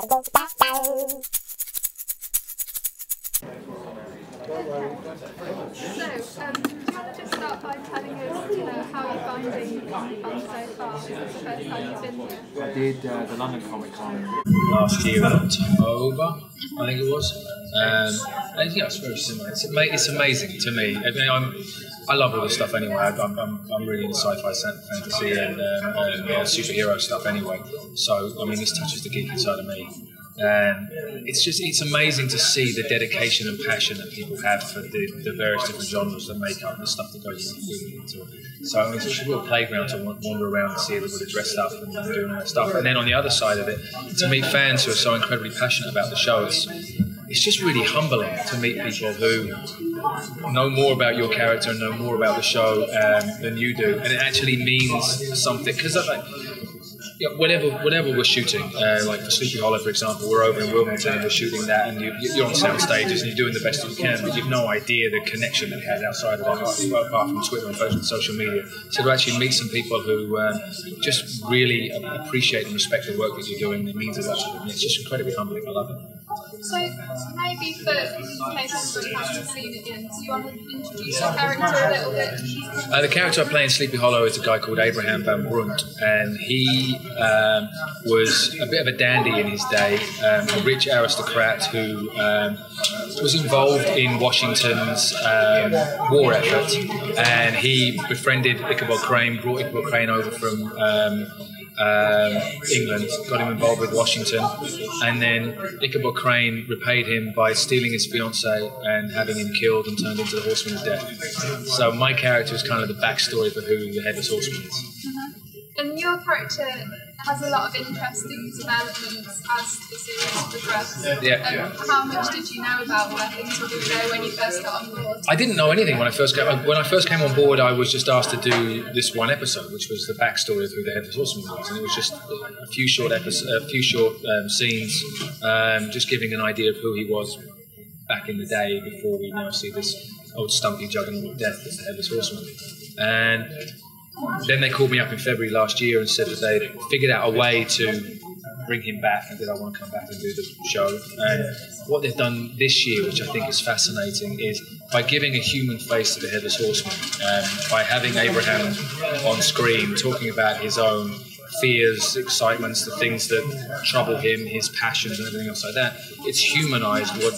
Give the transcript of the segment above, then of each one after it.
Do you want to just start by telling us, how you're finding Comic-Con so far? Is this the first time you've been here? I did the London Comic Con last year in October, I think it was. And yeah, it's very similar. It's amazing to me. I mean, I love all this stuff anyway. I'm really into sci-fi, fantasy, and superhero stuff anyway. So I mean, this touches the geek inside of me. And it's amazing to see the dedication and passion that people have for the various different genres that make up the stuff that goes into it. So I mean, it's a real playground to wander around and see everybody dressed up and doing all that stuff. And then on the other side of it, to meet fans who are so incredibly passionate about the show, it's just really humbling to meet people who know more about your character and know more about the show than you do, and it actually means something. Because whatever we're shooting, like for Sleepy Hollow, for example, we're over in Wilmington and we're shooting that, and you're on sound stages and you're doing the best you can, but you've no idea the connection that it has outside of that, apart from Twitter and social media. So to actually meet some people who just really appreciate and respect the work that you're doing, it means a lot to them. It's just incredibly humbling. I love it. So maybe in case everybody hasn't seen it yet, do you want to introduce your character a little bit? The character I play in Sleepy Hollow is a guy called Abraham Van Brunt, and he was a bit of a dandy in his day, a rich aristocrat who was involved in Washington's war effort, and he befriended Ichabod Crane, brought Ichabod Crane over from England, got him involved with Washington, and then Ichabod Crane repaid him by stealing his fiancée and having him killed and turned into the Horseman of Death. So my character is kind of the backstory for who the Headless Horseman is. And your character has a lot of interesting developments as the series progressed. Yeah. How much did you know about where things would go when you first got on board? I didn't know anything when I first came. When I first came on board, I was just asked to do this one episode, which was the backstory of who the Headless Horseman was, and it was just a few short scenes, just giving an idea of who he was back in the day before we now see this old stumpy juggernaut of death as the Headless Horseman. And then they called me up in February last year and said that they'd figured out a way to bring him back, and did I want to come back and do the show. And what they've done this year, which I think is fascinating, is by giving a human face to the Headless Horseman, by having Abraham on screen talking about his own fears, excitements, the things that trouble him, his passions and everything else like that. It's humanised what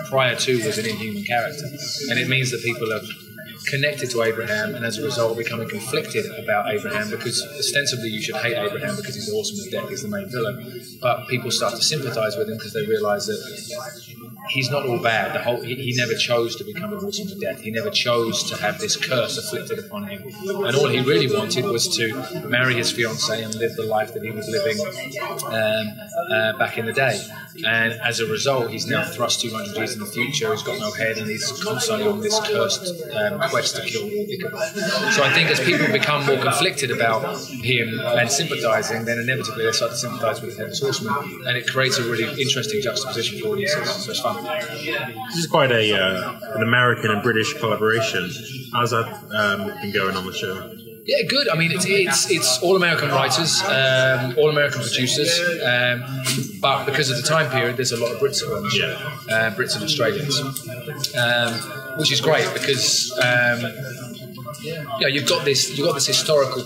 prior to was an inhuman character. And it means that people have connected to Abraham, and as a result becoming conflicted about Abraham, because ostensibly you should hate Abraham because he's the Horseman of Death, he's the main villain, but people start to sympathise with him because they realise that he's not all bad. He never chose to become the Horseman of Death. He never chose to have this curse afflicted upon him, and all he really wanted was to marry his fiancée and live the life that he was living back in the day. And as a result, he's now thrust 200 years in the future, he's got no head, and he's constantly on this cursed quest to kill Ichabod. So I think as people become more conflicted about him and sympathising, then inevitably they start to sympathise with the Headless Horseman, and it creates a really interesting juxtaposition for audiences. So it's fun. This is quite an American and British collaboration. How's that been going on the show? Yeah, good. I mean, it's all American writers, all American producers, but because of the time period, there's a lot of Brits on the show, Brits and Australians, which is great because you've got this historical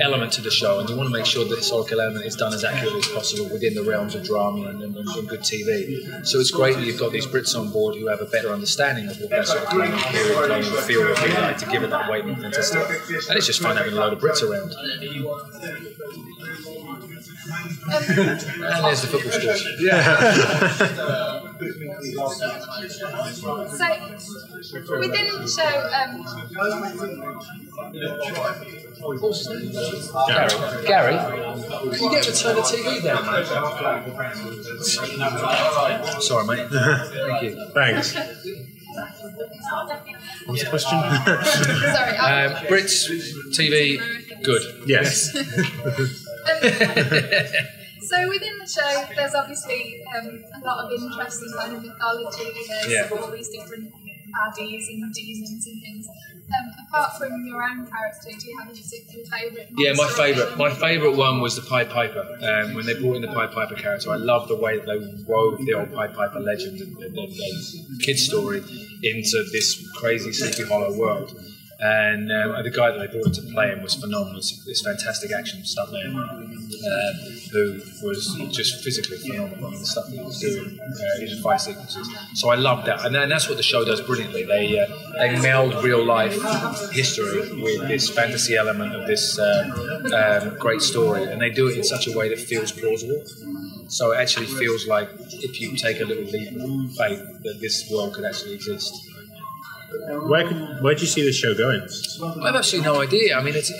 element to the show, and you want to make sure the historical element is done as accurately as possible within the realms of drama and good TV. So it's great that you've got these Brits on board who have a better understanding of what that sort of colonial period, colonial feel would be like, to give it that weight and authenticity. And it's just fun having a load of Brits around. And there's the football scores. So, within the show, Gary, can you get return the TV down, mate? Sorry, mate. Thank you. Thanks. What was the question? Sorry. Brits, TV, good. Yes. So within the show, there's obviously a lot of interesting kind of mythology. There's all these different baddies and demons and things. apart from your own character, do you have any particular favourite? Yeah, my favourite one was the Pied Piper. When they brought in the Pied Piper character, I loved the way that they wove the old Pied Piper legend and kid story into this crazy Sleepy Hollow world. And the guy that they brought in to play him was phenomenal. This fantastic action stuntman who was just physically phenomenal in the stuff that he was doing in the fight sequences. So I loved that, and that's what the show does brilliantly. They meld real life history with this fantasy element of this great story, and they do it in such a way that feels plausible. So it actually feels like if you take a little leap of faith that this world could actually exist. Where do you see this show going? I've absolutely no idea. I mean, it's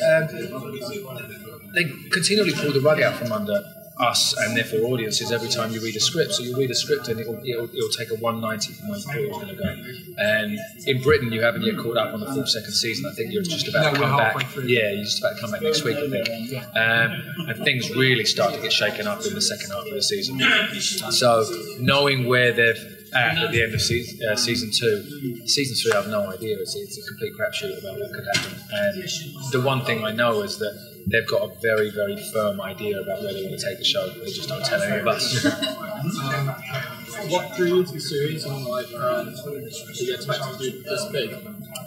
they continually pull the rug out from under us and therefore audiences every time you read a script. So you read a script and it'll take a 190 from where you thought it was going to go. And in Britain, you haven't yet caught up on the full second season. I think you're just about to come back. Yeah, you're just about to come back next week, I think. And things really start to get shaken up in the second half of the season. So knowing where they've at the end of season 2. Season 3, I have no idea. It's a complete crapshoot about what could happen. And the one thing I know is that they've got a very, very firm idea about where they want to take the show. They just don't tell any of us. What drew you into the series, and like, did you expect to do this big?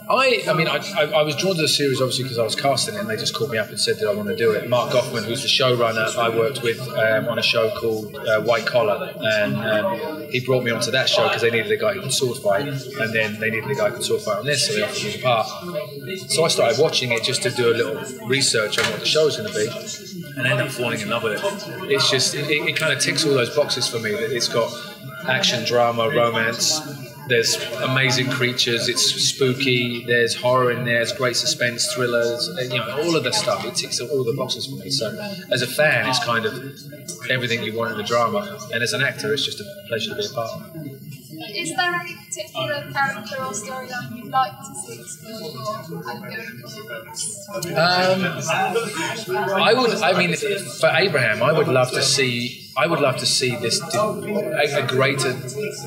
I was drawn to the series obviously because I was casting it, and they just called me up and said that I want to do it. Mark Goffman, who's the showrunner, I worked with on a show called White Collar, and he brought me onto that show because they needed a guy who could sword fight, and then they needed a guy who could sword fight on this, so they offered me the part. So I started watching it just to do a little research on what the show was going to be, and ended up falling in love with it. It's just, it kind of ticks all those boxes for me. It's got action, drama, romance. There's amazing creatures. It's spooky. There's horror in there. There's great suspense, thrillers. All of the stuff. It ticks all the boxes for me. So, as a fan, it's kind of everything you want in a drama. And as an actor, it's just a pleasure to be a part of. Is there any particular character or storyline you'd like to see explored or for Abraham, I would love to see this a greater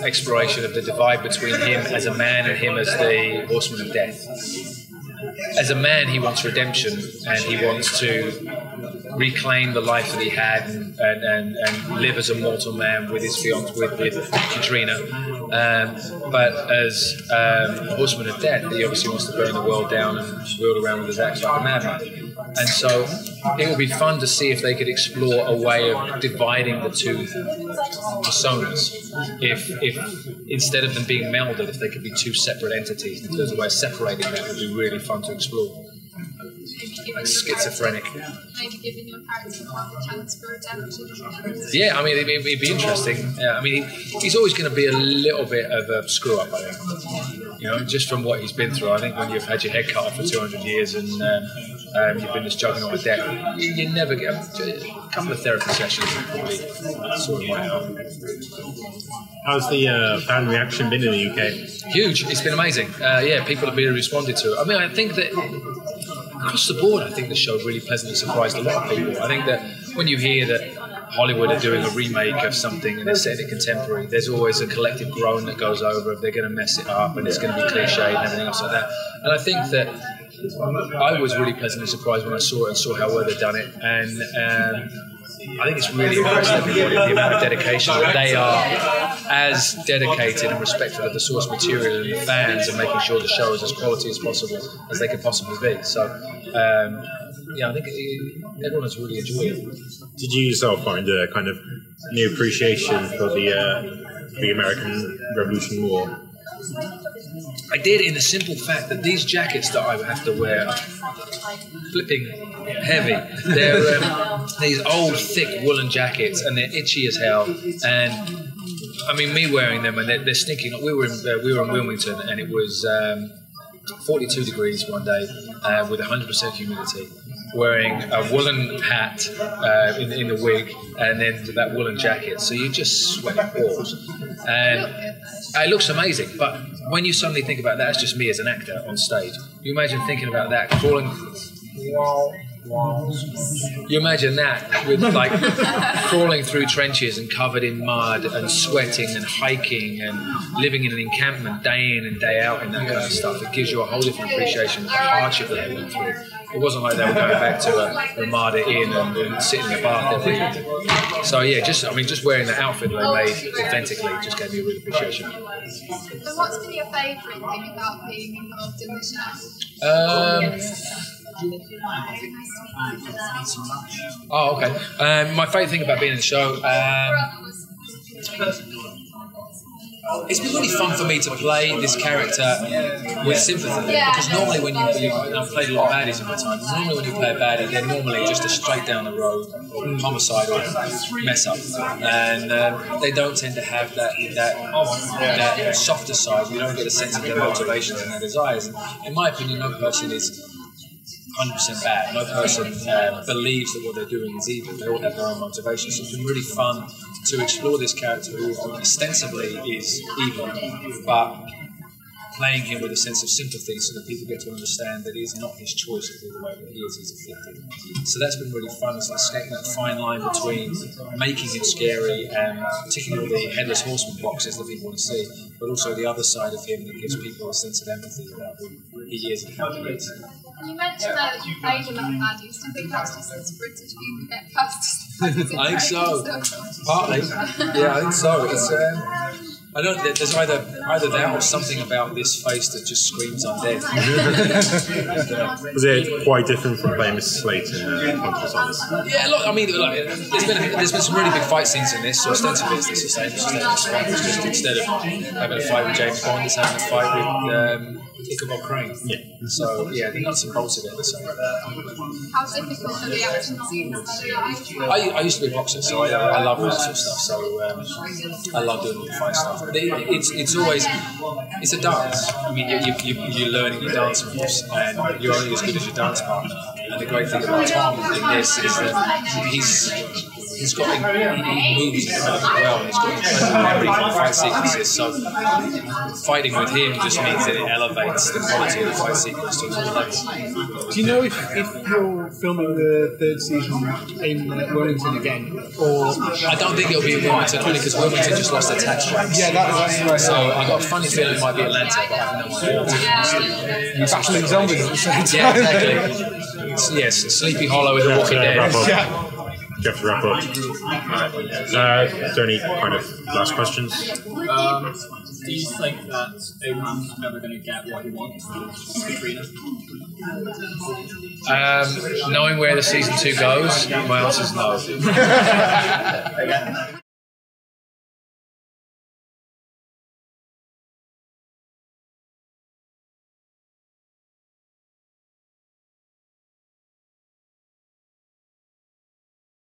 exploration of the divide between him as a man and him as the Horseman of Death. As a man, he wants redemption and he wants to reclaim the life that he had and live as a mortal man with his fiancée, with Katrina. But as Horseman of Death, he obviously wants to burn the world down and wheel around with his axe like a madman. And so it would be fun to see if they could explore a way of dividing the two personas. If instead of them being melded, if they could be two separate entities, if there's a way of separating that, would be really fun to explore. Like schizophrenic. Maybe giving your character more of a chance for redemption. Yeah, I mean, it'd be interesting. I mean, he's always going to be a little bit of a screw up, I think. Just from what he's been through. I think when you've had your head cut off for 200 years and you've been this juggernaut of death, you never get a couple of therapy sessions and probably sort it out. How's the fan reaction been in the UK? Huge. It's been amazing. People have really responded to it. I mean, I think that across the board, I think the show really pleasantly surprised a lot of people. I think that when you hear that Hollywood are doing a remake of something and they're setting it contemporary, there's always a collective groan that goes over if they're going to mess it up and it's going to be cliche and everything else like that. And I think that I was really pleasantly surprised when I saw it and saw how well they'd done it. And I think it's really impressed everybody, the amount of dedication that they are as dedicated and respectful of the source material and the fans and making sure the show is as quality as possible as they could possibly be. So, I think everyone has really enjoyed it. Did you yourself find a kind of new appreciation for the American Revolution War? I did, in the simple fact that these jackets that I would have to wear are flipping heavy. They're these old, thick woolen jackets, and they're itchy as hell. And I mean, me wearing them, and they're stinking. We were in Wilmington, and it was 42 degrees one day with 100% humidity. Wearing a woolen hat in the wig, and then that woolen jacket, so you just sweat balls. And it looks amazing, but when you suddenly think about that, it's just me as an actor on stage. You imagine thinking about that, crawling You imagine that with like crawling through trenches and covered in mud and sweating and hiking and living in an encampment day in and day out and that kind of stuff. It gives you a whole different appreciation of the hardship that they went through. It wasn't like they were going back to a Ramada Inn and sitting in the bath every day. So yeah, just wearing the outfit that they made authentically just gave me a real appreciation. So what's been your favourite thing about being involved in the show? Oh, okay. My favourite thing about being in the show, it's been really fun for me to play this character with sympathy. Because normally when I've played a lot of baddies in my time, normally when you play a baddie, they're normally just a straight down the road homicide or mess up. And they don't tend to have that softer side. You don't get a sense of their motivations and their desires. And in my opinion, no person is 100% bad. No person believes that what they're doing is evil. They all have their own motivations. So it's been really fun to explore this character who ostensibly is evil, but playing him with a sense of sympathy so that people get to understand that it is not his choice to be the way that he is. He's afflicted. So that's been really fun. It's like skating that fine line between making him scary and ticking all the Headless Horseman boxes that people want to see, but also the other side of him that gives people a sense of empathy about who he is and how he is. You mentioned that you played a lot of baddies. Do you think that's just as British people get cast? I think so. Partly. Yeah, I think so. It's, I don't. There's either that or something about this face that just screams undead. Was it quite different from playing Mr. Slate in Hunter's Honest? Yeah, look. I mean, there's been some really big fight scenes in this. So ostensibly, it's the same. It's just instead of having a fight with James Bond, it's having a fight with Ichabod Crane. Yeah. So yeah, the nuts and bolts of it are the same. How difficult are the action scenes? I used to be a boxer, so I love that sort of stuff. So I love doing all the fight stuff. But it's always a dance. I mean, you're learning your dance moves, and you're only as good as your dance partner. And the great thing about Tom in this is that he moves incredibly well, and he's got incredible memory for the fight sequences. So fighting with him just means that it elevates the quality of the fight sequence to another level. Do you know if you're filming the third season in Wilmington again, or I don't think it'll be in Wilmington only because Wilmington just lost their tax breaks. Yeah, that's right. So I got a funny feeling it might be Atlanta, but I have no idea. You're battling zombies at the same time. Yeah, exactly. Yes, Sleepy Hollow is The Walking Dead. Yeah. You have to wrap up. Is there any kind of last questions? Do you think that Abraham's never going to get what he wants from Katrina? Knowing where the season 2 goes, my answer is no.